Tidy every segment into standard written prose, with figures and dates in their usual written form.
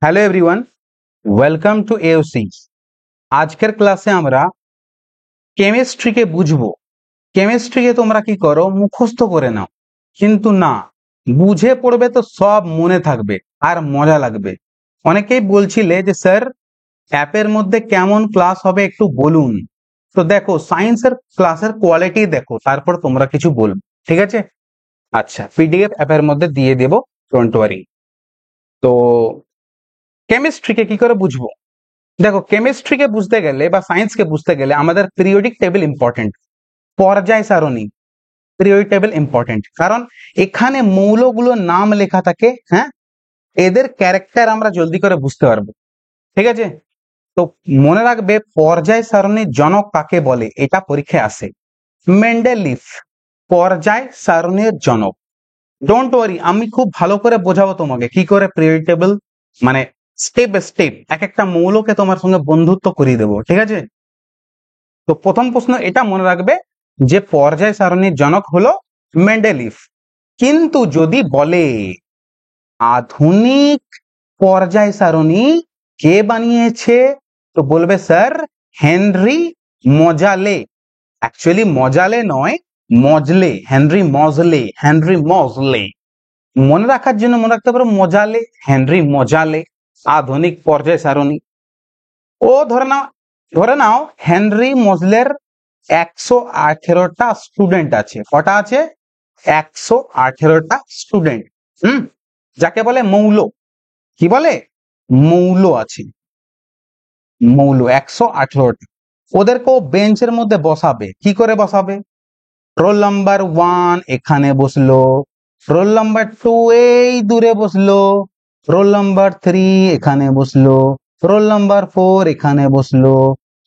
Hello everyone, welcome to AOC. আজকের ক্লাসে আমরা কেমিস্ট্রিকে বুঝবো। কেমিস্ট্রিকে তোমরা কি করো, মুখস্থ করে নাও, কিন্তু না, বুঝে পড়বে তো সব মনে থাকবে আর মজা লাগবে। অনেকেই বলছিলে যে স্যার অ্যাপের মধ্যে কেমন ক্লাস হবে একটু বলুন। তো দেখো, সায়েন্সের ক্লাসের কোয়ালিটি দেখো, তারপর তোমরা কিছু বলবে, ঠিক আছে? আচ্ছা, পিডিএফ অ্যাপের মধ্যে দিয়ে দেবো, ডোন্ট ওয়ারি। তো কেমিস্ট্রিকে কি করে বুঝবো? দেখো, কেমিস্ট্রিকে বুঝতে গেলে বা সায়েন্সকে বুঝতে গেলে আমাদের পিরিয়ডিক টেবিল ইম্পর্টেন্ট, পর্যায় সারণী পিরিয়ডিক টেবিল ইম্পর্টেন্ট, কারণ এখানে মৌলগুলোর নাম লেখা থাকে। হ্যাঁ, এদের ক্যারেক্টার আমরা জলদি করে বুঝতে পারবো, ঠিক আছে? তো মনে রাখবে, পর্যায় সারণীর জনক কাকে বলে, এটা পরীক্ষায় আসে। মেন্ডেলিফ পর্যায় সারণীর জনক। ডোন্ট ওয়ারি, আমি খুব ভালো করে বোঝাবো তোমাকে কি করে পিরিয়ডিক টেবিল, মানে স্টেপ বাই স্টেপ এক একটা মৌলকে তোমার সঙ্গে বন্ধুত্ব করিয়ে দেবো, ঠিক আছে? তো প্রথম প্রশ্ন এটা মনে রাখবে যে পর্যায় সারণীর জনক হলো মেন্ডেলিফ। কিন্তু যদি বলে আধুনিক পর্যায় সারণী কে বানিয়েছে, তো বলবে স্যার হেনরি মজালে। অ্যাকচুয়ালি মজালে নয়, মজলে, হেনরি মজলে। মনে রাখার জন্য মনে রাখতে পারো মজালে, হেনরি মজালে, আধুনিক পর্যায় সারণী। ও ধরে নাও হেনরি মজলের 118টা স্টুডেন্ট আছে। কটা আছে? 118টা স্টুডেন্ট। যাকে বলে মৌল। কি বলে? মৌল আছে, মৌল 118টা। ওদেরকেও বেঞ্চের মধ্যে বসাবে। কি করে বসাবে? রোল নাম্বার 1 এখানে বসলো, রোল নাম্বার 2 এই দূরে বসলো, রোল নাম্বার 3 এখানে বসলো, রোল নাম্বার 4 এখানে বসলো,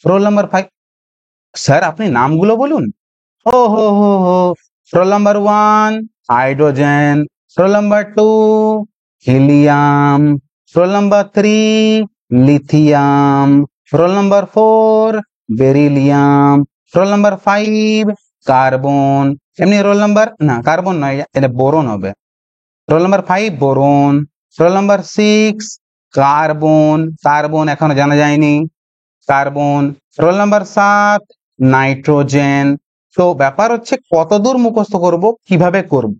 রোল নাম্বার 5। স্যার আপনি নামগুলো বলুন। ও হো হো হো, roll number 1 hydrogen, roll number 2 helium, roll number 3 lithium, roll number 4 beryllium, roll number 5 carbon. এমনি রোল নাম্বার না, কার্বন নয়, এটা বোরন হবে। Roll number 5 boron, roll number 6 carbon, carbon এখনো জানা যায়নি, কার্বন। Roll number 7 nitrogen. তো ব্যাপার হচ্ছে কতদূর মুখস্থ করব, কিভাবে করব,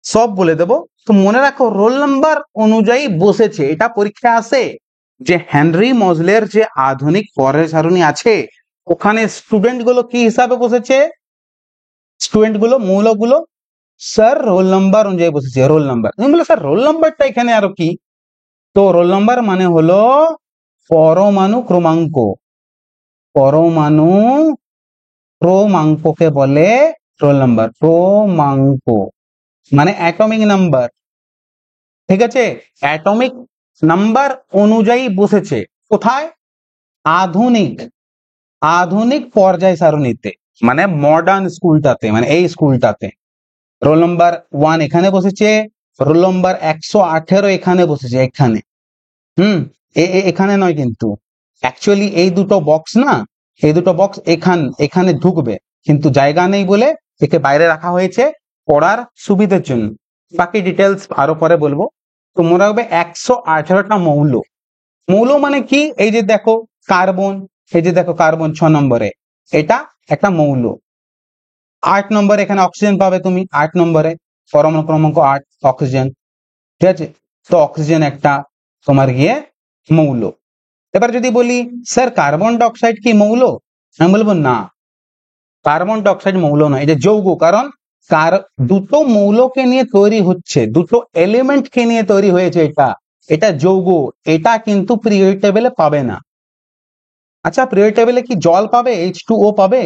সব বলে দেব। তো মনে রাখো রোল নাম্বার অনুযায়ী বসেছে, এটা পরীক্ষা আসে যে হেনরি মজলের যে আধুনিক পর্যায় সারণী আছে ওখানে স্টুডেন্ট গুলো কি হিসাবে বসেছে, স্টুডেন্ট গুলো মৌলগুলো স্যার রোল নাম্বার অনুযায়ী বসেছে। রোল নাম্বার, আমি বলি স্যার রোল নাম্বারটা এখানে আরো কি? তো রোল নাম্বার মানে হলো পরমাণু ক্রমাঙ্ক। পরমাণু ক্রমাঙ্ককে বলে রোল নাম্বার। ক্রমাঙ্ক মানে অ্যাটমিক নাম্বার, ঠিক আছে? অ্যাটমিক নাম্বার অনুযায়ী বসেছে কোথায়? আধুনিক, আধুনিক পর্যায় সারণীতে, মানে মডার্ন স্কুলটাতে, মানে এই স্কুলটাতে। রোল নাম্বার 1 এখানে বসেছে, রোল নাম্বার 118 এখানে বসেছে, এখানে। এখানে নয় কিন্তু, অ্যাকচুয়ালি এই দুটো বক্স না, এই দুটো বক্স এখানে ঢুকবে, কিন্তু জায়গা নেই বলে একে বাইরে রাখা হয়েছে পড়ার সুবিধার জন্য। বাকি ডিটেলস আরো পরে বলবো। তো মনে রাখবে 118টা মৌল। মৌল মানে কি? এই যে দেখো কার্বন, এই যে দেখো কার্বন 6 নম্বরে, এটা একটা মৌল। 8 নম্বরে এখানে অক্সিজেন পাবে তুমি, 8 নম্বরে পরমাণু ক্রমাঙ্ক 8 অক্সিজেন, ঠিক আছে? তো অক্সিজেন একটা তোমার গিয়ে মৌল। এবার যদি বলি স্যার কার্বন ডাইঅক্সাইড কি মৌল, আমি বলবো না, কার্বন ডাইঅক্সাইড মৌল নয়, এটা যৌগ। কারণ দুটো মৌলকে নিয়ে তৈরি হচ্ছে, দুটো এলিমেন্টকে নিয়ে তৈরি হয়েছে, এটা যৌগ। এটা কিন্তু পিরিয়ডিক টেবিলে পাবে না। আচ্ছা, পিরিয়ডিক টেবিলে কি জল পাবে, H2O পাবে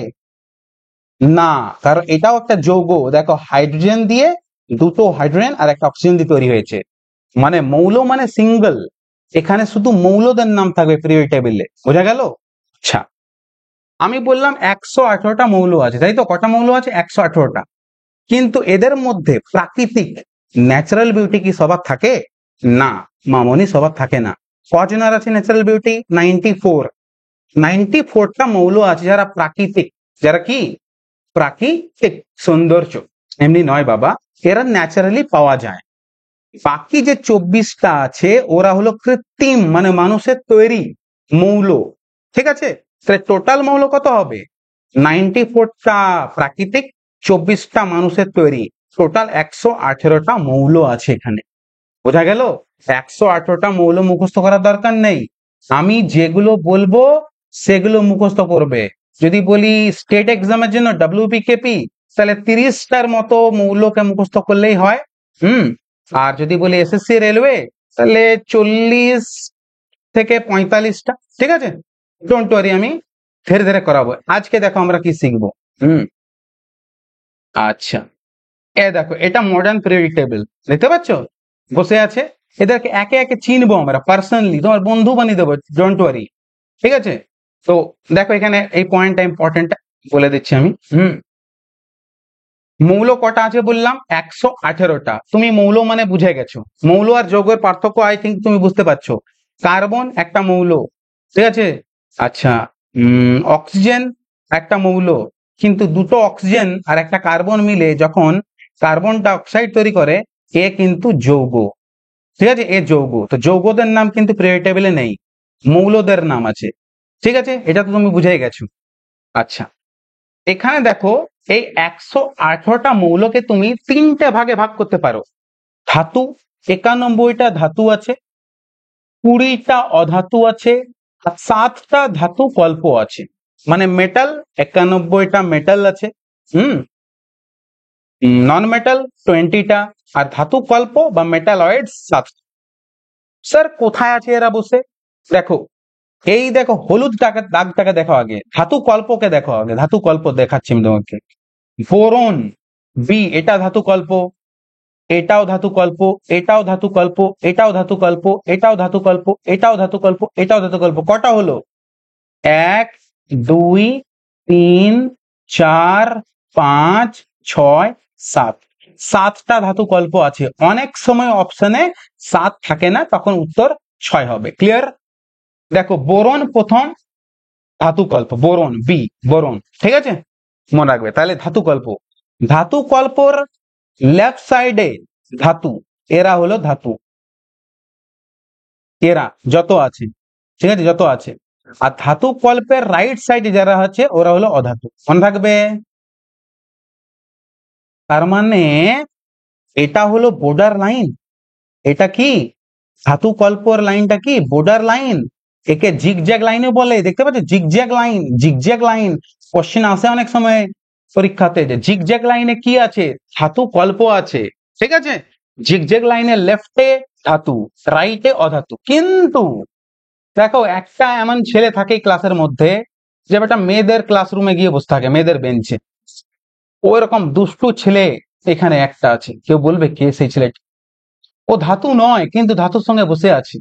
না, কারণ এটাও একটা যৌগ। দেখো হাইড্রোজেন দিয়ে, দুটো হাইড্রোজেন আর একটা অক্সিজেন দিয়ে তৈরি হয়েছে, মানে মৌল মানে সিঙ্গেল। এখানে শুধু মৌলদের নাম থাকবে পিরিয়ডিক টেবিলে, বোঝা গেল? আচ্ছা, আমি বললাম 118টা মৌল আছে, তাই তো? কটা মৌল আছে? 118টা। কিন্তু এদের মধ্যে প্রাকৃতিক, ন্যাচারাল বিউটি কি সবার থাকে? না মামনি, সবার থাকে না। কজনের আছে ন্যাচারাল বিউটি? 94টা মৌল আছে যারা প্রাকৃতিক, যারা কি প্রাকৃতিক সৌন্দর্য, এমনি নয় বাবা, এরা ন্যাচারালি পাওয়া যায়। বাকি যে 24টা আছে ওরা হলো কৃত্রিম, মানে মানুষের তৈরি মৌল। ঠিক আছে, তাহলে টোটাল মৌল কত হবে? 94টা প্রাকৃতিক, 24টা মানুষের তৈরি, টোটাল 118টা মৌল আছে এখানে। বোঝা গেল? 118টা মৌল মুখস্থ করার দরকার নেই, আমি যেগুলো বলবো সেগুলো মুখস্থ করবে। যদি বলি স্টেট এক্সামের জন্য WPKP, তাহলে 30টার মতো মৌলকে মুখস্থ করলেই হয়। আর যদি বলি SSC রেলওয়ে, তাহলে 40 থেকে 45টা। ঠিক আছে, ডোন্ট ওয়ারি, আমি ধীরে ধীরে করাবো। আজকে দেখো আমরা কি শিখবো। আচ্ছা, এ দেখো, এটা মডার্ন পিরিয়ডিক টেবিল, দেখতে পাচ্ছ বসে আছে। এদেরকে একে একে চিনবো আমরা, পার্সোনালি তোমার বন্ধু বানিয়ে দেবো, ডোন্ট ওয়ারি। ঠিক আছে, তো দেখো এখানে এই পয়েন্টটা ইম্পর্টেন্ট বলে দিচ্ছি আমি। মৌল কটা আছে বললাম? 118টা। তুমি মৌল মানে বুঝে গেছো, মৌল আর যৌগের পার্থক্য আই থিঙ্ক তুমি বুঝতে পারছো। কার্বন একটা মৌল, ঠিক আছে। আচ্ছা, অক্সিজেন একটা মৌল, কিন্তু দুটো অক্সিজেন আর একটা কার্বন মিলে যখন কার্বন ডাইঅক্সাইড তৈরি করে, এ কিন্তু যৌগ। ঠিক আছে, এ যৌগ। তো যৌগদের নাম কিন্তু পিরিয়ডিক টেবিলে নেই, মৌলদের নাম আছে। ঠিক আছে, এটা তো তুমি বুঝেই গেছো। আচ্ছা, এখানে দেখো, এই 118টা মৌলকে তুমি 3টে ভাগে ভাগ করতে পারো। ধাতু, 91টা ধাতু আছে, 20টা অধাতু আছে, আর 7টা ধাতু কল্প আছে। মানে মেটাল 91টা মেটাল আছে, নন মেটাল 20টা, আর ধাতু কল্প বা মেটালয়েডস 7টা। স্যার কোথায় আছে এরা বসে? দেখো, এই দেখো হলুদ দাগটাকে দেখো আগে, ধাতু কল্পকে দেখো আগে, ধাতু কল্প দেখাচ্ছি আমি তোমাকে। বোরন বি, এটা ধাতু কল্প, এটাও ধাতু কল্প, এটাও ধাতু কল্প, এটাও ধাতু কল্প, এটাও ধাতু কল্প, এটাও ধাতু কল্প, এটাও ধাতু কল্প। কটা হলো? 1 2 3 4 5 6 7, 7টা ধাতু কল্প আছে। অনেক সময় অপশনে 7 থাকে না, তখন উত্তর 6 হবে। ক্লিয়ার? দেখো, বোরন প্রথম ধাতু কল্প, বোরন বি, বোরন। ঠিক আছে, মনে রাখবে। তাহলে ধাতু কল্প, ধাতু কল্পর লেফট সাইডে ধাতু, এরা হলো ধাতু, এরা যত আছে। ঠিক আছে, যত আছে। আর ধাতু কল্পের রাইট সাইডে যারা আছে ওরা হলো অধাতু। মনে থাকবে? তার মানে এটা হলো বর্ডার লাইন। এটা কি? ধাতু কল্পর লাইনটা কি? Border line. একে জিগজ্যাগ লাইনও বলে, দেখতে পাচ্ছ? Zigzag line, zigzag line. Question আসে অনেক সময় পরীক্ষাতে যে জিগজ্যাগ লাইনে কি আছে? ধাতু কল্প আছে। ঠিক আছে, জিগজ্যাগ লাইনের লেফটে ধাতু, রাইটে অধাতু। কিন্তু দেখো, একটা এমন ছেলে থাকে ক্লাসের মধ্যে, যে একটা মেয়েদের ক্লাসরুমে গিয়ে বসে থাকে, মেয়েদের বেঞ্চে। ওই রকম দুষ্টু ছেলে এখানে একটা আছে। কেউ বলবে কে সেই ছেলেটি? ও ধাতু নয়, কিন্তু ধাতুর সঙ্গে বসে আছে।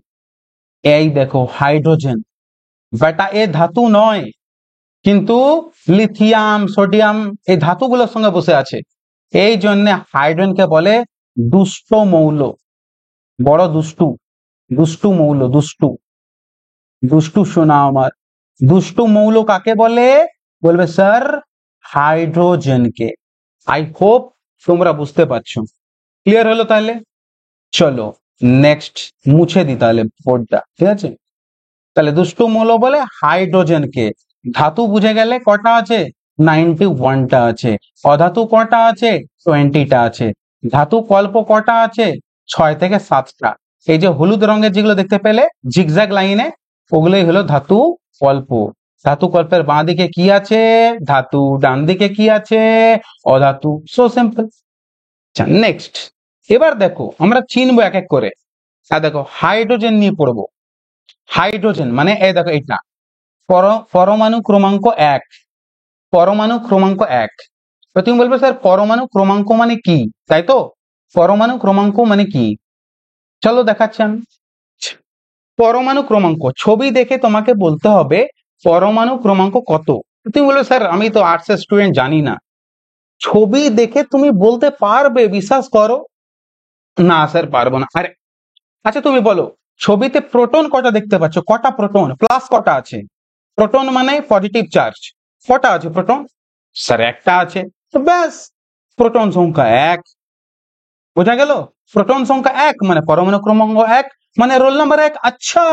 এই দেখো, হাইড্রোজেন। বেটা এ ধাতু নয়, কিন্তু লিথিয়াম, সোডিয়াম এই ধাতুগুলোর সঙ্গে বসে আছে। এই জন্য হাইড্রোজেনকে বলে দুষ্ট মৌল, বড় দুষ্টু, দুষ্টু মৌল, দুষ্টু, দুষ্টু শোনা আমার। দুষ্টু মৌল কাকে বলে? বলবে স্যার হাইড্রোজেনকে। আই হোপ তোমরা বুঝতে পারছো। ক্লিয়ার হলো? তাহলে চলো নেক্সট মুছে দিই তাহলে বোর্ডটা। ঠিক আছে, তাহলে দুষ্টু মৌল বলে হাইড্রোজেনকে। ধাতু বুঝে গেলে কটা আছে? 91টা আছে। অধাতু কটা আছে? 20টা আছে। ধাতু কল্প কটা আছে? 6 থেকে 7টা। এই যে হলুদ রঙের যেগুলো দেখতে পেলে জিগজ্যাগ লাইনে, ওগুলোই হলো ধাতু কল্প। ধাতু কল্পের বাঁ দিকে কি আছে? ধাতু। ডান দিকে কি আছে? অধাতু। So simple. আচ্ছা, নেক্সট। এবার দেখো, আমরা চিনবো এক এক করে। আর দেখো, হাইড্রোজেন নিয়ে পড়বো। হাইড্রোজেন মানে এই দেখো, এটা পরমাণু ক্রমাঙ্ক 1, পরমাণু ক্রমাঙ্ক 1। তো তুমি বলবে স্যার পরমাণু ক্রমাঙ্ক মানে কি, তাই তো? পরমাণু ক্রমাঙ্ক মানে কি? চলো দেখাচ্ছি আমি। পরমাণু ক্রমাঙ্ক, ছবি দেখে তোমাকে বলতে হবে পরমাণু ক্রমাঙ্ক কত। তুমি বলবে স্যার আমি তো আর্টসের স্টুডেন্ট, জানি না। ছবি দেখে তুমি বলতে পারবে, বিশ্বাস করো। না স্যার পারবো না। আরে আচ্ছা, তুমি বলো, ছবিতে প্রোটন কটা দেখতে পাচ্ছ? কটা প্রোটন? প্লাস কটা আছে? প্রোটন মানে পজিটিভ চার্জ। কটা আছে প্রোটন? স্যার একটা আছে। তো ব্যাস, প্রোটন সংখ্যা 1। বোঝা গেল? প্রোটন সংখ্যা 1 মানে পরমাণু ক্রমাঙ্ক 1 মানে রোল নাম্বার 1। আচ্ছা,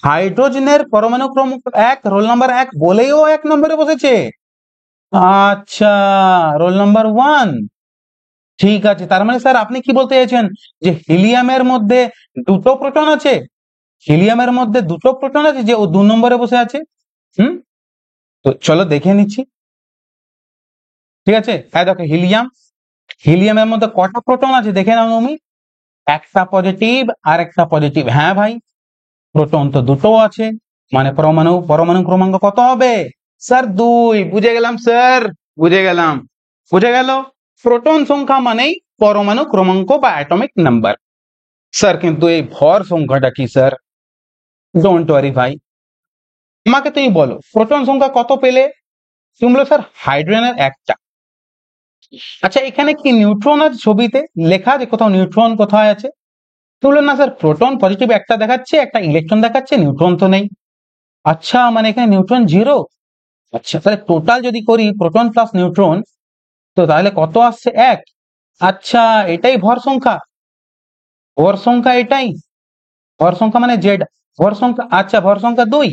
হাইড্রোজেনের পরমাণু ক্রমাঙ্ক 1, রোল নাম্বার 1 বলেও 1 নম্বরে বসেছে। আচ্ছা, রোল নাম্বার 1। ঠিক আছে, তার মানে স্যার আপনি কি বলতে চাইছেন যে হিলিয়ামের মধ্যে দুটো প্রোটন আছে? হিলিয়ামের মধ্যে দুটো প্রোটন আছে যে ও 2 নম্বরে বসে আছে। তো চলো দেখে নিচ্ছি। ঠিক আছে, হ্যাঁ দেখো হিলিয়াম, হিলিয়ামের মধ্যে কটা প্রোটন আছে দেখে নাও তুমি। একটা পজিটিভ আর একটা পজিটিভ। হ্যাঁ ভাই, প্রোটন তো দুটো আছে, মানে পরমাণু পরমাণু ক্রমাঙ্ক কত হবে স্যার? 2। বুঝে গেলাম স্যার, বুঝে গেলাম। বুঝে গেল? প্রোটন সংখ্যা মানেই পরমাণু ক্রমাঙ্ক বা অ্যাটমিক নাম্বার। স্যার কিন্তু এই ভর সংখ্যাটা কি স্যার? ডোন্ট ওয়ারি ভাই, আমাকে তুমি বলো প্রোটন সংখ্যা কত পেলে? তুমি বলো স্যার হাইড্রোজেনের একটা। আচ্ছা, এখানে কি নিউট্রন আছে? ছবিতে লেখা আছে কোথাও নিউট্রন কোথায় আছে? তুমি বললো না স্যার প্রোটন পজিটিভ একটা দেখাচ্ছে, একটা ইলেকট্রন দেখাচ্ছে, নিউট্রন তো নেই। আচ্ছা, মানে এখানে নিউট্রন 0। আচ্ছা, তাহলে টোটাল যদি করি প্রোটন প্লাস নিউট্রন, তো তাহলে কত আসছে? 1। আচ্ছা, এটাই ভর সংখ্যা? ভর সংখ্যা এটাই ভর সংখ্যা মানে জেড ভর সংখ্যা। আচ্ছা, ভর সংখ্যা 2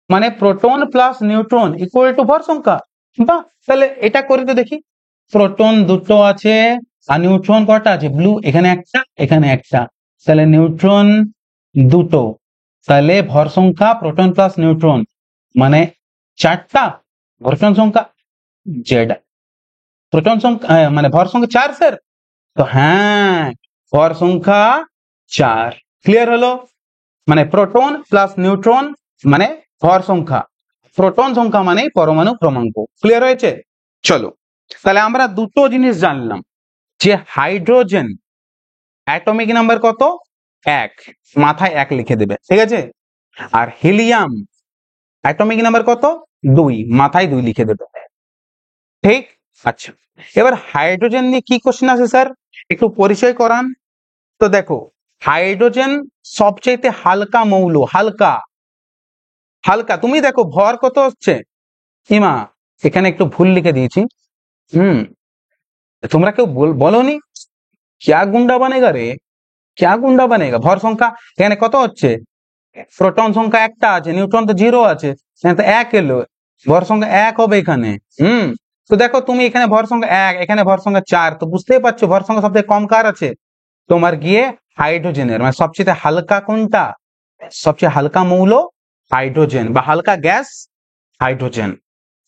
মানে proton plus neutron equal to ভর সংখ্যা। বাহ, তাহলে এটা করে তো দেখি। প্রোটন দুটো আছে আর নিউট্রন কটা আছে? ব্লু, এখানে একটা এখানে একটা, তাহলে নিউট্রন দুটো। তাহলে ভর সংখ্যা প্রোটন প্লাস নিউট্রন মানে 4টা। প্রোটন সংখ্যা জেড, প্রোটন সংখ্যা মানে ভর সংখ্যা 4 স্যার। তো হ্যাঁ, ভর সংখ্যা 4। ক্লিয়ার হলো? মানে প্রোটন প্লাস নিউট্রন মানে ভর সংখ্যা, প্রোটন সংখ্যা মানে পরমাণু ক্রমাঙ্ক। ক্লিয়ার হয়েছে? চলো, তাহলে আমরা দুটো জিনিস জানলাম, যে হাইড্রোজেন অ্যাটমিক নাম্বার কত? 1, মাথায় 1 লিখে দেবে, ঠিক আছে। আর হিলিয়াম অ্যাটমিক নাম্বার কত? 2, মাথায় 2 লিখে দেবে, ঠিক। আচ্ছা, এবার হাইড্রোজেন নিয়ে কি কোশ্চেন আছে স্যার, একটু পরিচয় করান তো। দেখো, হাইড্রোজেন সবচেয়ে হালকা মৌল। হালকা, হালকা। তুমি দেখো ভর কত হচ্ছে ইমা, এখানে একটু ভুল লিখে দিয়েছি। তোমরা কেউ বলোনি ক্যা গুন্ডা বানেগা রে, ক্যা গুন্ডা বানেগা? ভর সংখ্যা এখানে কত হচ্ছে? প্রোটন সংখ্যা একটা আছে, নিউট্রন তো 0 আছে, এখানে তো 1 এলো, ভর সংখ্যা 1 হবে এখানে। তো দেখো তুমি এখানে ভর সংখ্যা 1, এখানে ভর সংখ্যা 4, তো বুঝতেই পারছো ভর সংখ্যা সবথেকে কম কার আছে? তোমার গিয়ে হাইড্রোজেনের। মানে সবচেয়ে হালকা কোনটা? সবচেয়ে হালকা মৌল হাইড্রোজেন, বা হালকা গ্যাস হাইড্রোজেন।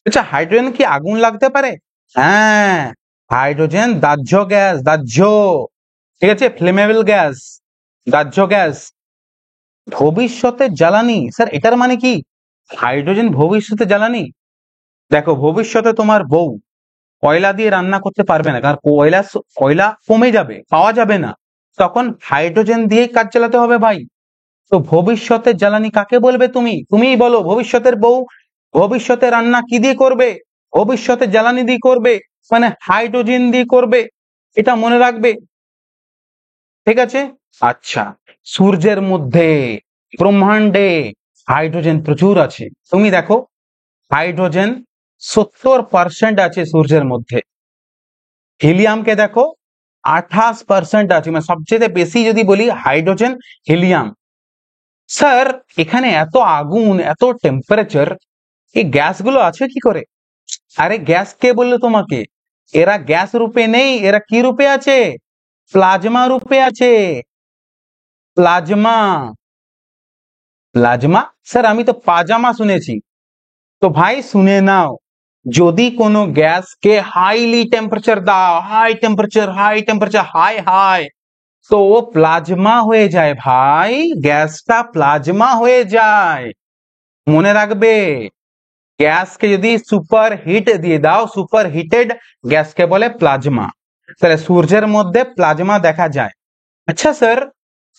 আচ্ছা, হাইড্রোজেন কি আগুন লাগতে পারে? হ্যাঁ, হাইড্রোজেন দাহ্য গ্যাস, দাহ্য, ঠিক আছে, ফ্লেমেবল গ্যাস, দাহ্য গ্যাস। ভবিষ্যতের জ্বালানি স্যার, এটার মানে কি হাইড্রোজেন ভবিষ্যতে জ্বালানি? দেখো, ভবিষ্যতে তোমার বউ কয়লা দিয়ে রান্না করতে পারবে না, কারণ কয়লা কমে যাবে, পাওয়া যাবে না, তখন হাইড্রোজেন দিয়েই কাজ চালাতে হবে ভাই। তো ভবিষ্যতের জ্বালানি কাকে বলবে? তুমিই বলো। ভবিষ্যতের বউ ভবিষ্যতে রান্না কি দিয়ে করবে? ভবিষ্যতে জ্বালানি দিয়ে করবে, মানে হাইড্রোজেন দিয়ে করবে, এটা মনে রাখবে, ঠিক আছে। আচ্ছা, সূর্যের মধ্যে, ব্রহ্মাণ্ডে হাইড্রোজেন প্রচুর আছে। তুমি দেখো, হাইড্রোজেন 70% আছে সূর্যের মধ্যে। হিলিয়ামকে দেখো 28% আছে, মানে সবচেয়ে বেশি যদি বলি হাইড্রোজেন, হিলিয়াম। স্যার, এখানে এত আগুন, এত টেম্পারেচার, এই গ্যাসগুলো আছে কি করে? আরে গ্যাস কে বললো তোমাকে? এরা গ্যাস রূপে নেই, এরা কি রূপে আছে? প্লাজমা রূপে আছে। Plasma, plasma. স্যার আমি তো পাজামা শুনেছি। তো ভাই শুনে নাও, যদি কোনো গ্যাসকে হাইলি টেম্পারেচার দাও, high temperature, high temperature, high high, তো ও প্লাজমা হয়ে যায় ভাই, গ্যাসটা প্লাজমা হয়ে যায়। মনে রাখবে, গ্যাসকে যদি সুপার হিট দিয়ে দাও, সুপার হিটেড গ্যাসকে বলে প্লাজমা। তাহলে সূর্যের মধ্যে প্লাজমা দেখা যায়। আচ্ছা স্যার,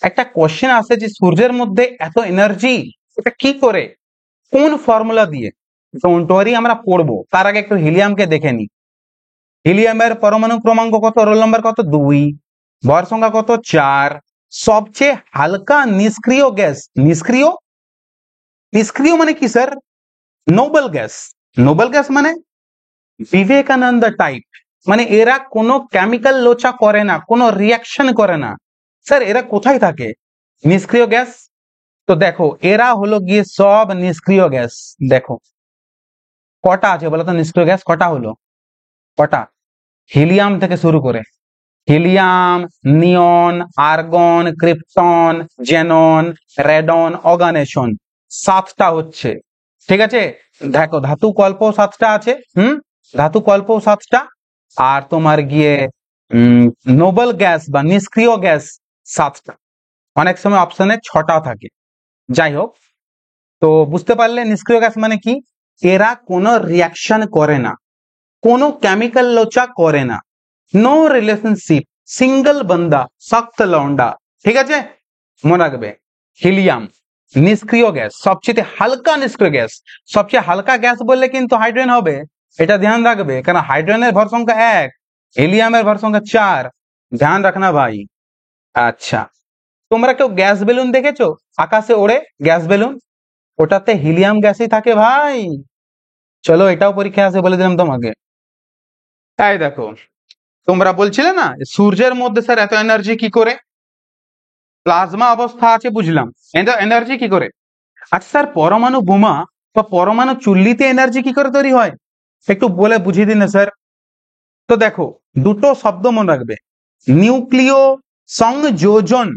একটা কোশ্চেন আসে যে সূর্যের মধ্যে এত এনার্জি, এটা কি করে, কোন ফর্মুলা দিয়ে? ডোন্ট ওয়ারি, আমরা পড়বো, তার আগে একটু হিলিয়ামকে দেখে নি। হিলিয়ামের পরমাণু ক্রমাঙ্ক কত? রোল নাম্বার কত? 2, ভর সংখ্যা কত? 4, সবচেয়ে হালকা নিষ্ক্রিয় গ্যাস। নিষ্ক্রিয়, নিষ্ক্রিয় মানে কি sir? Nobel gas. Nobel gas মানে বিবেকানন্দ টাইপ, মানে এরা কোনো কেমিক্যাল লোচা করে না, কোনো রিয়াকশন করে না। স্যার এরা কোথায় থাকে? নিষ্ক্রিয় গ্যাস। তো দেখো এরা হলো গিয়ে সব নিষ্ক্রিয় গ্যাস। দেখো কটা আছে বলো তো নিষ্ক্রিয় গ্যাস কটা হলো? কটা? হিলিয়াম থেকে শুরু করে হিলিয়াম, নিয়ন, আর্গন, ক্রিপ্টন, জেনন, রেডন, অর্গানেশন, 7টা হচ্ছে। ঠিক আছে, দেখো ধাতু কল্প 7টা আছে। ধাতু কল্প 7টা। আর তোমার গিয়ে নোবেল গ্যাস বা নিষ্ক্রিয় গ্যাস 7টা। অনেক সময় অপশনে 6টা থাকে। যাই হোক, তো বুঝতে পারলে নিষ্ক্রিয় গ্যাস মানে কি? এরা কোনো রিয়াকশন করে না, কোনো কেমিক্যাল লোচা করে না, নো রিলেশনশিপ, সিঙ্গল বান্দা, শক্ত লौंडा। ঠিক আছে, মনে রাখবে হিলিয়াম নিষ্ক্রিয় গ্যাস, সবচেয়ে হালকা নিষ্ক্রিয় গ্যাস। সবচেয়ে হালকা গ্যাস বললে কিন্তু হাইড্রোজেন হবে, এটা ধ্যান রাখবে, কারণ হাইড্রোজেনের ভর সংখ্যা 1, হিলিয়ামের ভর সংখ্যা 4। ধ্যান রাখনা ভাই। আচ্ছা, তোমরা কেউ গ্যাস বেলুন দেখেছো আকাশে ওড়ে? গ্যাস বেলুন, ওটাতে হিলিয়াম গ্যাসই থাকে ভাই। চলো এটাও পরীক্ষা আছে বলে দিলাম তোমাকে। তাই দেখো, তোমরা বলছিলে না সূর্যের মধ্যে স্যার এত এনার্জি কি করে? প্লাজমা অবস্থা আছে বুঝলাম, এনার্জি কি করে? আচ্ছা স্যার পরমাণু বোমা বা পরমাণু চুল্লিতে এনার্জি কি করে তৈরি হয়? একটু বলে বুঝিয়ে দিন না স্যার। তো দেখো দুটো শব্দ মনে রাখবে, নিউক্লিয় সংযোজন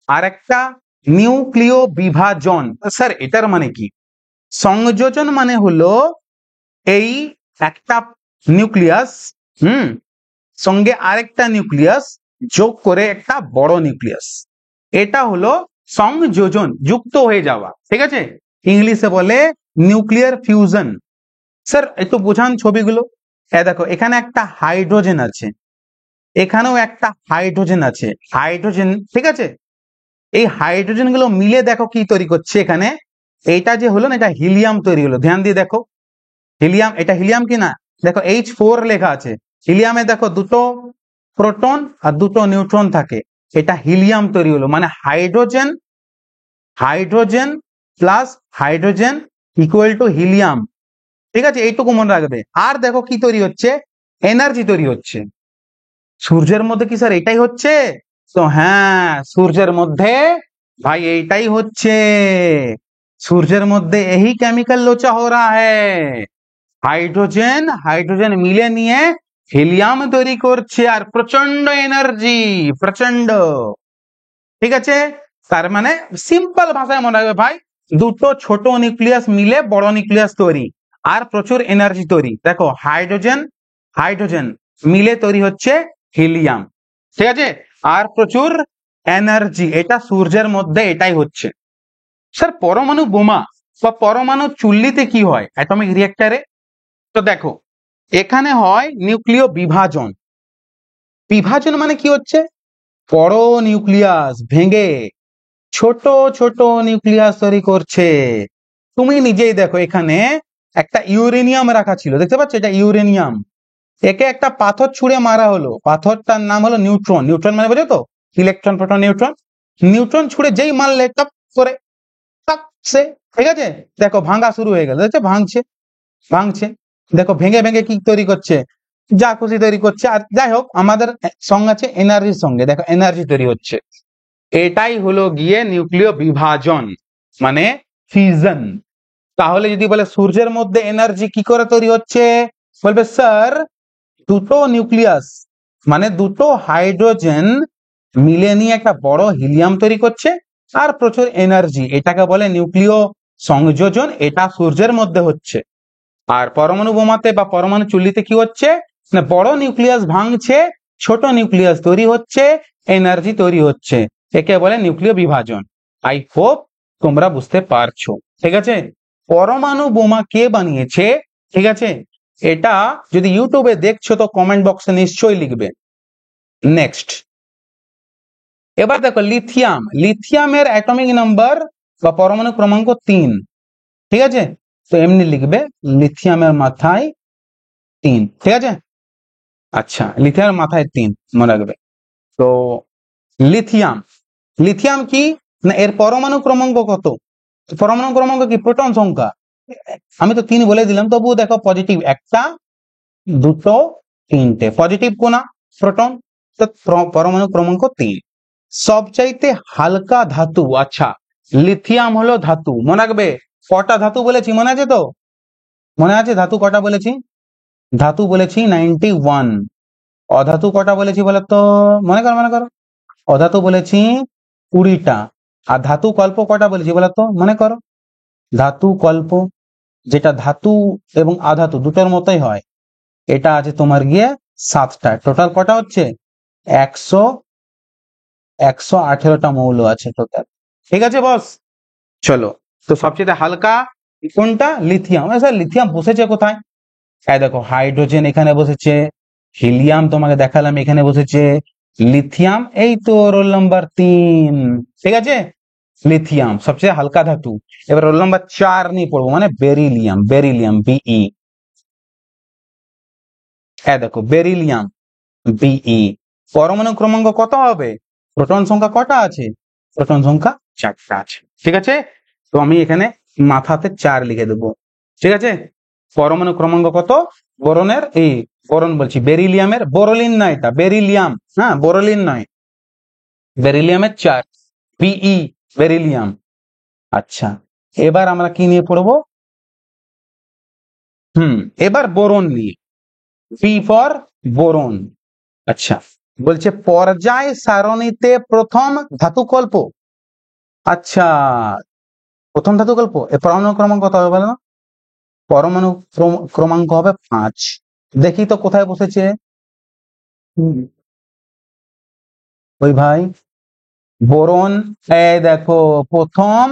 আর একটা নিউক্লিয় বিভাজন। স্যার এটার মানে কি? সংযোজন মানে হলো এই একটা নিউক্লিয়াস সঙ্গে আরেকটা নিউক্লিয়াস যোগ করে একটা বড় নিউক্লিয়াস, এটা হলো সংযোজন, যুক্ত হয়ে যাওয়া। ঠিক আছে, ইংলিশে বলে নিউক্লিয়ার ফিউশন। স্যার একটু বোঝান ছবিগুলো। হ্যাঁ দেখো এখানে একটা হাইড্রোজেন আছে, এখানেও একটা হাইড্রোজেন আছে, হাইড্রোজেন। ঠিক আছে, এই হাইড্রোজেন গুলো মিলে দেখো কি তৈরি করছে এখানে। এইটা যে হলো না, এটা হিলিয়াম তৈরি হলো। ধ্যান দিয়ে দেখো হিলিয়াম, এটা হিলিয়াম কি না? দেখো H4 লেখা আছে। হিলিয়ামে দেখো দুটো প্রোটন আর দুটো নিউট্রন থাকে, এটা হিলিয়াম তৈরি হলো। মানে hydrogen, hydrogen plus hydrogen equal to helium. ঠিক আছে, এইটুকু মনে রাখবে। আর দেখো কি তৈরি হচ্ছে, এনার্জি তৈরি হচ্ছে। সূর্যের মধ্যে কি স্যার এটাই হচ্ছে? তো হ্যাঁ, সূর্যের মধ্যে ভাই এইটাই হচ্ছে। সূর্যের মধ্যে यही केमिकल लोचा हो रहा है। হাইড্রোজেন হাইড্রোজেন মিলে নিয়ে হিলিয়াম তৈরি করছে, আর প্রচন্ড এনার্জি, প্রচন্ড। ঠিক আছে, তার মানে সিম্পল ভাষায় মনে রাখবে ভাই, দুটো ছোট নিউক্লিয়াস মিলে বড় নিউক্লিয়াস তৈরি, আর প্রচুর এনার্জি তৈরি। দেখো হাইড্রোজেন হাইড্রোজেন মিলে তৈরি হচ্ছে হিলিয়াম। ঠিক আছে, আর প্রচুর এনার্জি, এটা সূর্যের মধ্যে এটাই হচ্ছে। স্যার পরমাণু বোমা বা পরমাণু চুল্লিতে কি হয় অ্যাটমিক রিঅ্যাক্টরে? তো দেখো এখানে হয় নিউক্লিয় বিভাজন। বিভাজন মানে কি হচ্ছে? বড় নিউক্লিয়াস ভেঙে ছোট ছোট নিউক্লিয়াস তৈরি করছে। তুমি নিজেই দেখো এখানে একটা ইউরেনিয়াম রাখা ছিল, দেখতে পাচ্ছ এটা ইউরেনিয়াম। একে একটা পাথর ছুঁড়ে মারা হলো, পাথরটার নাম হলো নিউট্রন। নিউট্রন মানে বোঝো তো, ইলেকট্রন প্রোটন নিউট্রন। নিউট্রন ছুঁড়ে যেই মারলে টপ করে সে, ঠিক আছে, দেখো ভাঙা শুরু হয়ে গেল। দেখছো ভাঙছে ভাঙছে, দেখো ভেঙে ভেঙে কি তৈরি করছে, যা খুশি তৈরি করছে। আর যাই হোক, আমাদের সঙ্গে আছে এনার্জির সঙ্গে, দেখো এনার্জি তৈরি হচ্ছে। এটাই হলো গিয়ে নিউক্লিয় বিভাজন, মানে ফিউশন। তাহলে যদি বলে সূর্যের মধ্যে এনার্জি কি করে তৈরি হচ্ছে, বলবে স্যার দুটো নিউক্লিয়াস মানে দুটো হাইড্রোজেন মিলে নিয়ে একটা বড় হিলিয়াম তৈরি করছে, আর প্রচুর এনার্জি, এটাকে বলে নিউক্লিয় সংযোজন। এটা সূর্যের মধ্যে হচ্ছে। আর পরমাণু বোমাতে বা পরমাণু চুল্লিতে কি হচ্ছে না, বড় নিউক্লিয়াস ভাঙছে, ছোট নিউক্লিয়াস তৈরি হচ্ছে, এনার্জি তৈরি হচ্ছে, একে বলে নিউক্লিয় বিভাজন। আই হোপ তোমরা বুঝতে পারছো। ঠিক আছে, পরমাণু বোমা কে বানিয়েছে? ঠিক আছে, এটা যদি ইউটিউবে দেখছো তো কমেন্ট বক্সে নিশ্চয়ই লিখবে। নেক্সট, এবার দেখো লিথিয়াম। লিথিয়ামের অ্যাটমিক নাম্বার বা পরমাণু ক্রমাঙ্ক 3। ঠিক আছে, তো এমনি লিখবে লিথিয়ামের মাথায় 3। ঠিক আছে, আচ্ছা লিথিয়ামের মাথায় 3 মনে রাখবে। তো লিথিয়াম, লিথিয়াম কি না, এর পরমাণু ক্রমাঙ্ক কত? পরমাণু ক্রমাঙ্ক কি, প্রোটন সংখ্যা। আমি তো 3 বলে দিলাম, তবুও দেখো পজিটিভ 1টা 2টো তিনটে। পজিটিভ কোনা প্রোটন, তো পরমাণু ক্রমাঙ্ক 3। সবচাইতে হালকা ধাতু, আচ্ছা লিথিয়াম হলো ধাতু, মনে রাখবে কটা ধাতু বলেছি মনে আছে তো? মনে আছে ধাতু কটা বলেছি? ধাতু বলেছি 91। অধাতু কটা বলেছি বলো তো? মনে করো মনে করো। অধাতু বলেছি 20টা। আর ধাতু কল্প কটা বলেছি বলো তো? মনে করো। ধাতু কল্প যেটা ধাতু এবং আধাতু দুটোর মতোই হয়, এটা আছে তোমার গিয়ে 7টা। টোটাল কটা হচ্ছে? 118টা মৌল আছে টোটাল। ঠিক আছে বস? চলো, তো সবচেয়ে হালকা কোনটা? লিথিয়াম। স্যার লিথিয়াম বসেছে কোথায়? এই দেখো হাইড্রোজেন এখানে বসেছে, হিলিয়াম তোমাকে দেখালাম এখানে বসেছে, লিথিয়াম এই তো রোল নাম্বার 3। ঠিক আছে, লিথিয়াম সবচেয়ে হালকা ধাতু। এবার রোল নাম্বার 4 নিয়ে পড়বো, মানে বেরিলিয়াম। বেরিলিয়াম বিই, এই দেখো বেরিলিয়াম বিই। পরমাণু ক্রমাঙ্ক কত হবে? প্রোটন সংখ্যা কটা আছে? প্রোটন সংখ্যা 4টা আছে। ঠিক আছে, তো আমি এখানে মাথাতে 4 লিখে দেবো। ঠিক আছে, পরমাণু ক্রমাঙ্ক কত? বোরনের, এই বোরন বলছি বেরিলিয়ামের, বোরোলিন না এটা বেরিলিয়াম, হ্যাঁ বোরোলিন নয়, বেরিলিয়ামের 4, বিই বেরিলিয়াম। আচ্ছা, এবার আমরা কি নিয়ে পড়বো? এবার বোরন নিয়ে, বি ফর বোরন। আচ্ছা, বলছে পর্যায় সারণীতে প্রথম ধাতুকল্প। আচ্ছা, প্রথম ধাতুকল্প এর পরমাণু ক্রমাঙ্ক কত হবে বলো? পরমাণু ক্রমাঙ্ক হবে 5। দেখি তো কোথায় বসেছে। ওই ভাই বোরন, এই দেখো প্রথম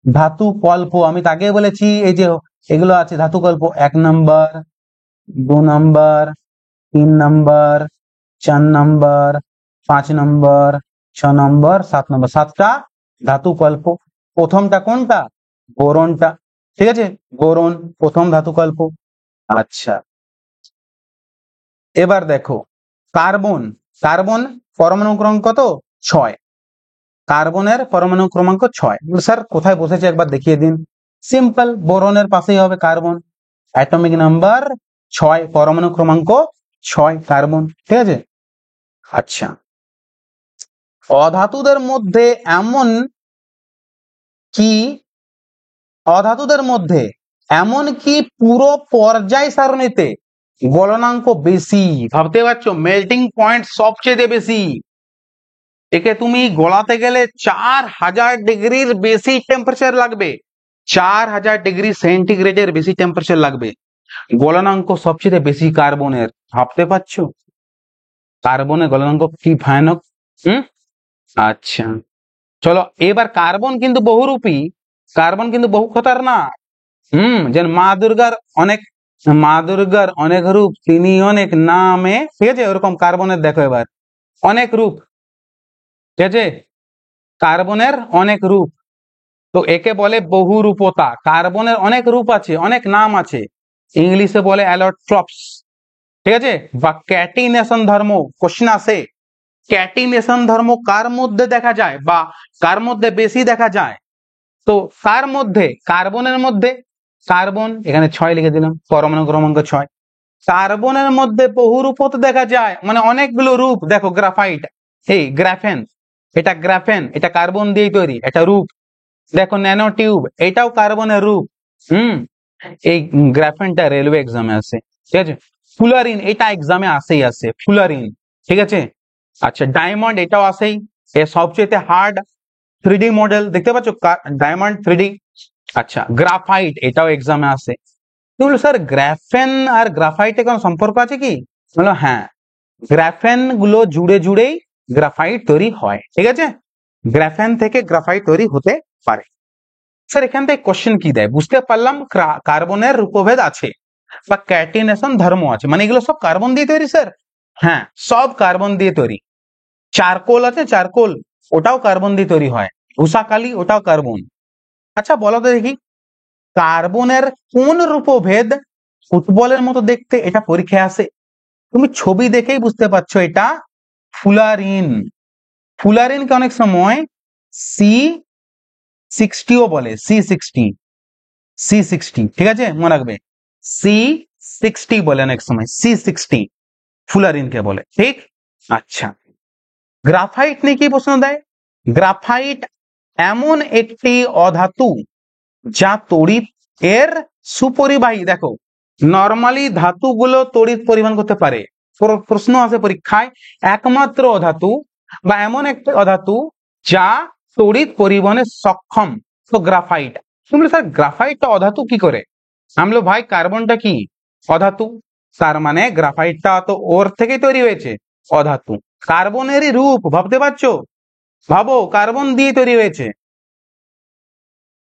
ধাতু কল্প। আমি তাকে বলেছি এই যে এগুলো আছে ধাতু কল্প, 1 number, 2 number, 3 number, 4 number, 5 number, 6 number, 7 number, 7টা ধাতু কল্প। প্রথমটা কোনটা? বোরনটা। ঠিক আছে, বোরন প্রথম ধাতু কল্প। আচ্ছা, এবার দেখো কার্বন। কার্বন পরমাণু ক্রমাঙ্ক কত? 6। কার্বনের পরমাণু ক্রমাঙ্ক 6। স্যার কোথায় বসেছে একবার দেখিয়ে দিন। সিম্পল, বোরনের পাশেই হবে কার্বন, অ্যাটমিক নাম্বার 6, পরমাণু ক্রমাঙ্ক 6 কার্বন। ঠিক আছে, আচ্ছা অধাতুদের মধ্যে এমন কি, অধাতুদের মধ্যে এমন কি পুরো পর্যায় সারণীতে গলনাঙ্ক বেশি? ভাবতে পারছো, মেল্টিং পয়েন্ট সবচেয়ে বেশি। একে তুমি গলাতে গেলে 4000 ডিগ্রির বেশি টেম্পারেচার লাগবে, 4000 ডিগ্রি সেন্টিগ্রেডের বেশি টেম্পারেচার লাগবে। গলনাঙ্ক সবচেয়ে বেশি কার্বনের। ভাবতে পারছো কার্বনের গলনাঙ্ক কি ভয়ানক। আচ্ছা চলো, এবার কার্বন কিন্তু বহুরূপী, কার্বন কিন্তু বহু খতরনাক। যেন মা দুর্গার অনেক রূপ, তিনি অনেক নামে। ঠিক আছে, ওরকম কার্বনের দেখো এবার অনেক রূপ। ঠিক আছে, কার্বনের অনেক রূপ, তো একে বলে বহুরূপতা। কার্বনের অনেক রূপ আছে, অনেক নাম আছে, ইংলিশে বলে অ্যালোট্রপস। ঠিক আছে, বা ক্যাটিনেশন ধর্ম। কোশ্চেন আসে ক্যাটিনেশন ধর্ম কার মধ্যে দেখা যায় বা কার মধ্যে বেশি দেখা যায়? তো কার মধ্যে? কার্বনের মধ্যে। কার্বন এখানে 6 লিখে দিলাম, পরমাণু ক্রমাঙ্ক 6। কার্বনের মধ্যে বহুরূপতা দেখা যায়, মানে অনেকগুলো রূপ। দেখো গ্রাফাইট, এই গ্রাফেন, এটা গ্রাফেন, এটা কার্বন দিয়ে তৈরি, এটা রূপ। দেখো ন্যানো টিউব, এটাও কার্বনের রূপ। এই গ্রাফেনটা রেলওয়ে এক্সামে আসে। ঠিক আছে, ফুলারিন এটা এক্সামে আসেই আসে, ফুলারিন। ঠিক আছে, আচ্ছা ডায়মন্ড এটাও আসেই, এ সবচেয়ে হার্ড 3D মডেল, দেখতে পাচ্ছ ডায়মন্ড 3D। আচ্ছা গ্রাফাইট এটাও এক্সামে আসে। তুমি বলো স্যার গ্রাফেন আর গ্রাফাইটে কোনো সম্পর্ক আছে কি? বলো হ্যাঁ, গ্রাফেন গুলো জুড়ে জুড়েই গ্রাফাইট তৈরি হয়। ঠিক আছে, গ্রাফেন থেকে গ্রাফাইট তৈরি হতে পারে। স্যার এখান থেকে কোশ্চেন কি দেয়? বুঝতে পারলাম কার্বনের রূপভেদ আছে বা ক্যাটিনেশন ধর্ম আছে, মানে এগুলো সব কার্বন দিয়ে তৈরি স্যার। হ্যাঁ, সব কার্বন দিয়ে তৈরি। চারকোল আছে, চারকোল ওটাও কার্বন দিয়ে তৈরি হয়। ভূষাকালি ওটাও কার্বন। আচ্ছা বলো তো দেখি, কার্বনের কোন রূপভেদ ফুটবলের মতো দেখতে? এটা পরীক্ষায় আসে, তুমি ছবি দেখেই বুঝতে পারছো এটা ফুলারিন। ফুলারিনকে অনেক সময় C60ও বলে, C60। ঠিক আছে, মনে রাখবে C60 বলে অনেক সময়, C60। ফুলারিনকে বলে, ঠিক? আচ্ছা, গ্রাফাইট নিয়ে কি প্রশ্ন দেয়? গ্রাফাইট এমন একটি অধাতু যা তড়িৎ এর সুপরিবাহী। দেখো, নরমালি ধাতুগুলো তড়িৎ পরিবহন করতে পারে, প্রশ্ন আছে পরীক্ষায়, একমাত্র অধাতু বা এমন একটি অধাতু যা তড়িৎ পরিবহনে সক্ষম, তো গ্রাফাইট। তুমি স্যার গ্রাফাইটটা অধাতু কি করে? আমি বললাম ভাই কার্বনটা কি অধাতু, তার মানে গ্রাফাইটটা তো ওর থেকেই তৈরি হয়েছে, অধাতু। কার্বনেরই রূপ, ভাবতে পারছো? ভাবো, কার্বন দিয়ে তৈরি হয়েছে।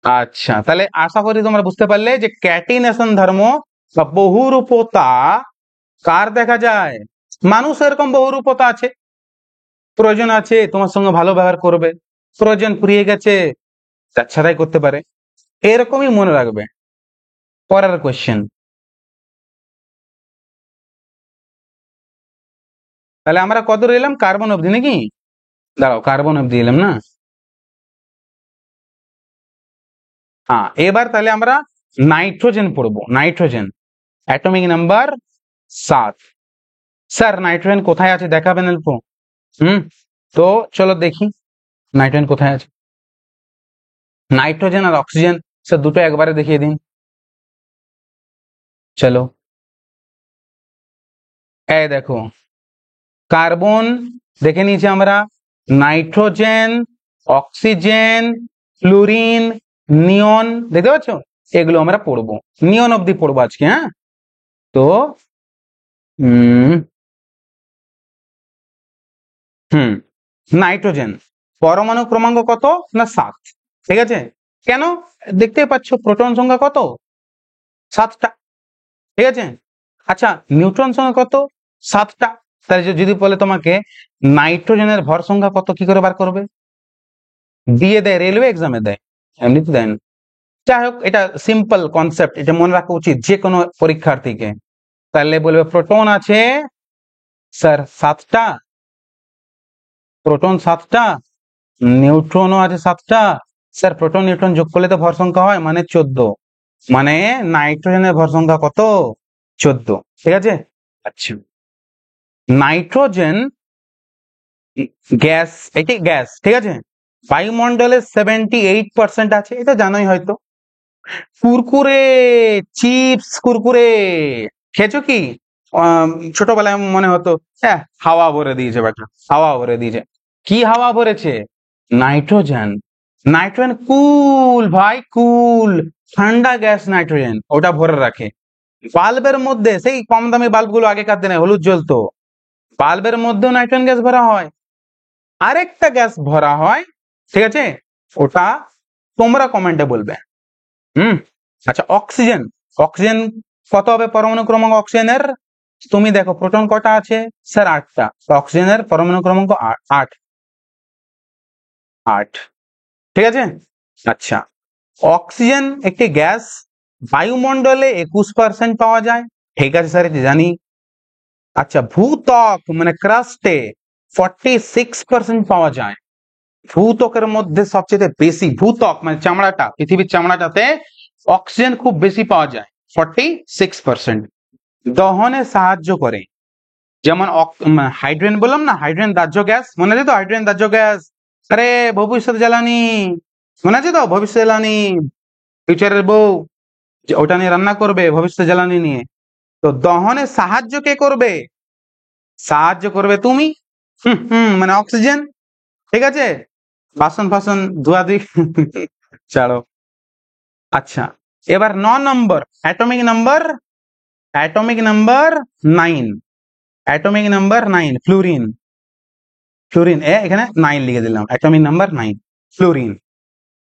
আচ্ছা, তাহলে আশা করি তোমরা বুঝতে পারলে যে ক্যাটিনেশন ধর্ম বা বহুরূপতা কার দেখা যায়? মানুষ এরকম বহুরূপতা আছে, প্রয়োজন আছে তোমার সঙ্গে ভালো ব্যবহার করবে, প্রয়োজন ফুরিয়ে গেছে ছাড়াই করতে পারে, এরকমই মনে রাখবে। পরের কোশ্চেন, তাহলে আমরা কত এলাম? কার্বন অবধি নাকি? দাঁড়াও, কার্বন অবধি এলাম না? হ্যাঁ, এবার তাহলে আমরা নাইট্রোজেন পড়বো। Nitrogen atomic number 7। Sir nitrogen কোথায় আছে দেখাবেন অল্প? তো চলো দেখি নাইট্রোজেন কোথায় আছে। নাইট্রোজেন আর অক্সিজেন স্যার দুটো একবারে দেখিয়ে দিন। চলো, এই দেখো, কার্বন দেখে নিয়েছি আমরা, নাইট্রোজেন, অক্সিজেন, ফ্লুরিন, নিয়ন, দেখতে পাচ্ছ? এগুলো আমরা পড়বো, নিয়ন অবধি পড়বো আজকে। হ্যাঁ, তো নাইট্রোজেন পরমাণু ক্রমাঙ্ক কত না 7, ঠিক আছে? কেন? দেখতে পাচ্ছ প্রোটন সংখ্যা কত? 7টা, ঠিক আছে? আচ্ছা, নিউট্রন সংখ্যা কত? 7টা। তাহলে যদি বলে তোমাকে নাইট্রোজেনের ভর সংখ্যা কত, কি করে বার করবে? দিয়ে দেয়, রেলওয়ে এক্সামে দেয়, এমনিতে দেয় না। যাই হোক, এটা সিম্পল কনসেপ্ট, এটা মনে রাখা উচিত যে কোনো পরীক্ষার্থীকে। তাহলে বলবে প্রোটন আছে স্যার 7টা, প্রোটন 7টা, নিউট্রনও আছে 7টা। স্যার প্রোটন নিউট্রন যোগ করলে তো ভর সংখ্যা হয়, মানে 14, মানে নাইট্রোজেনের ভর সংখ্যা কত? 14, ঠিক আছে? আচ্ছা, নাইট্রোজেন গ্যাস, এটি গ্যাস, ঠিক আছে? বায়ুমণ্ডলে 78% আছে, এটা জানোই হয়তো। কুরকুরে, চিপস কুরকুরে খেয়েছো কি? ছোটবেলায় মনে হতো হ্যাঁ হাওয়া ভরে দিয়েছে বেটা, হাওয়া ভরে দিয়েছে। কি হাওয়া ভরেছে? নাইট্রোজেন। নাইট্রোজেন কুল ভাই, কুল, ঠান্ডা গ্যাস নাইট্রোজেন, ওটা ভরে রাখে। বাল্বের মধ্যে, সেই কম দামি বাল্বগুলো আগেকার দিনে হলুদ জ্বলতো, বাল্বের মধ্যেও নাইট্রোজেন গ্যাস ভরা হয়। আরেকটা গ্যাস ভরা হয়, ঠিক আছে? ওটা তোমরা কমেন্টে বলবে। আচ্ছা, অক্সিজেন। অক্সিজেন কত হবে পরমাণু ক্রমাঙ্ক অক্সিজেনের? তুমি দেখো প্রোটন কটা আছে? স্যার 8টা। অক্সিজেনের পরমাণু ক্রমাঙ্ক 8, 8, ঠিক আছে? আচ্ছা, অক্সিজেন একটি গ্যাস, বায়ুমণ্ডলে 21% পাওয়া যায়, ঠিক আছে স্যার, এটি জানি। আচ্ছা, ভূত্বক মানে ক্রাস্টে 46% পাওয়া যায়। ভূত্বকের মধ্যে সবচেয়ে বেশি, ভূত্বক মানে চামড়াটা, পৃথিবীর চামড়াটাতে অক্সিজেন খুব বেশি পাওয়া যায়, 46%। দহনে সাহায্য করে, যেমন হাইড্রোজেন বললাম না, হাইড্রোজেন দাহ্য গ্যাস, মনে আছে তো? হাইড্রোজেন দাহ্য গ্যাস, আরে ভবিষ্যৎ জ্বালানি, মনে আছে তো? ভবিষ্যৎ জ্বালানি, ফিউচারের বউ ওটা নিয়ে রান্না করবে, ভবিষ্যৎ জ্বালানি নিয়ে। তো দহনে সাহায্য কে করবে? সাহায্য করবে তুমি, মানে অক্সিজেন, ঠিক আছে? বাসন ফাসন ধোয়াধুয়ি ছাড়ো। আচ্ছা, এবার 9 number, atomic number, atomic number 9, atomic number 9, fluorine. Fluorine এখানে 9 লিখে দিলাম, অ্যাটমিক নাম্বার 9, ফ্লুরিন,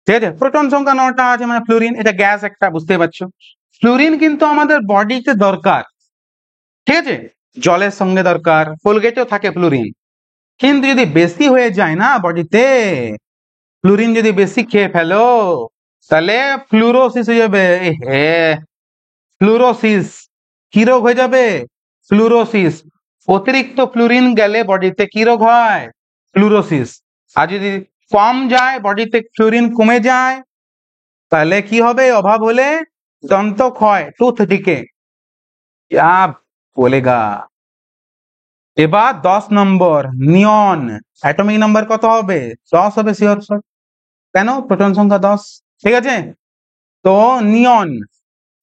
ঠিক আছে? প্রোটন সংখ্যা 9টা আছে, মানে ফ্লুরিন এটা গ্যাস একটা, বুঝতে পারছো? ফ্লুরিন কিন্তু আমাদের বডিতে দরকার, ঠিক আছে? জলের সঙ্গে দরকার, কোলগেটেও থাকে ফ্লুরিন। কিন্তু যদি বেশি হয়ে যায় না বডিতে, ফ্লুরিন যদি বেশি খেয়ে ফেলো, তাহলে ফ্লুরোসিস হয়ে যাবে। ফ্লুরোসিস, কি রোগ হয়ে যাবে? ফ্লুরোসিস। অতিরিক্ত ফ্লুরিন গেলে বডিতে কি রোগ হয়? ফ্লুরোসিস। আর যদি কম যায়, বডিতে ফ্লুরিন কমে যায়, তাহলে কি হবে? অভাব হলে দন্ত ক্ষয়, টুথ ডিকে। क्या बोलेगा? এবার 10 নম্বর নিয়ন, অ্যাটমিক নাম্বার কত হবে? 10 হবে শিওর স্যার। কেন? প্রোটন সংখ্যা 10। ঠিক আছে, তো নিয়ন,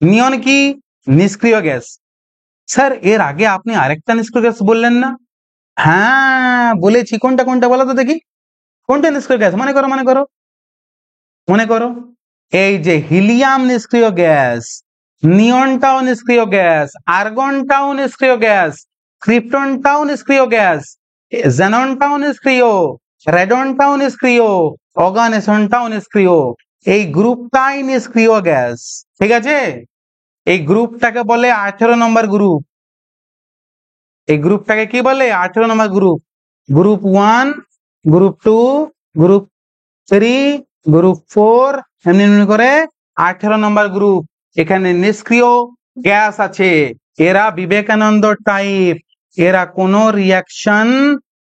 নিয়ন কি? নিষ্ক্রিয় গ্যাস। স্যার এর আগে আপনি আরেকটা নিষ্ক্রিয় গ্যাস বললেন না? হ্যাঁ বলেছি, কোনটা কোনটা বলো তো দেখি, কোনটা নিষ্ক্রিয় গ্যাস? মনে করো মনে করো মনে করো, এই যে হিলিয়াম নিষ্ক্রিয় গ্যাস, নিয়নটাও নিষ্ক্রিয় গ্যাস, আর্গনটাও নিষ্ক্রিয় গ্যাস, ক্রিপ্টনটাও নিষ্ক্রিয় গ্যাস, জেননটাও নিষ্ক্রিয়, রেডনটাও নিষ্ক্রিয়, অর্গানেশনটাও নিষ্ক্রিয়। এই গ্রুপটাই নিষ্ক্রিয় গ্যাস। ঠিক আছে, এই গ্রুপটাকে বলে 18 নম্বর গ্রুপ। এই গ্রুপটাকে কি বলে? 18 number group. Group 1, group 2, group 3, group 4, এমনি এমনি করে 18 নম্বর গ্রুপ। এখানে নিষ্ক্রিয় গ্যাস আছে, এরা বিবেকানন্দ টাইপ, এরা কোনো রিয়াকশন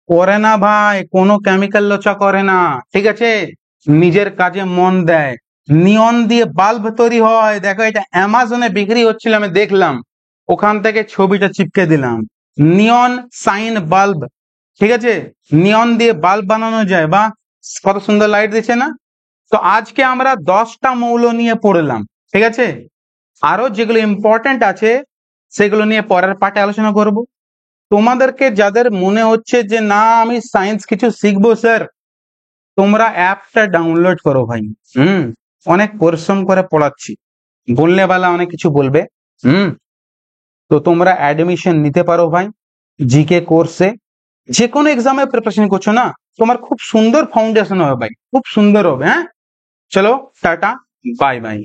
করে না ভাই, কোনো কেমিক্যাল লোচা করে না। ঠিক আছে, নিজের কাজে মন দেয়। নিয়ন দিয়ে বাল্ব তৈরি হয়, দেখো এটা অ্যামাজনে বিক্রি হচ্ছিল, আমি দেখলাম, ওখান থেকে ছবিটা চিপকে দিলাম। নিয়ন সাইন বাল্ব। ঠিক আছে, নিয়ন দিয়ে বাল্ব বানানো যায়, বা কত সুন্দর লাইট দিচ্ছে না? তো আজকে আমরা 10টা মৌল নিয়ে পড়লাম। ঠিক আছে, আরো যেগুলো ইম্পর্টেন্ট আছে সেগুলো নিয়ে পরের পাঠে আলোচনা করব। তোমাদেরকে যাদের মনে হচ্ছে যে না আমি সায়েন্স কিছু শিখবো স্যার, তোমরা অ্যাপটা ডাউনলোড করো ভাই। অনেক পরিশ্রম করে পড়াচ্ছি, বললে বেলা অনেক কিছু বলবে। তো তোমরা অ্যাডমিশন নিতে পারো ভাই জিকে কোর্সে। যে কোনো এক্সামে প্রিপারেশন করছো না, তোমার খুব সুন্দর ফাউন্ডেশন হবে ভাই, খুব সুন্দর হবে। হ্যাঁ, চলো টাটা, বাই বাই।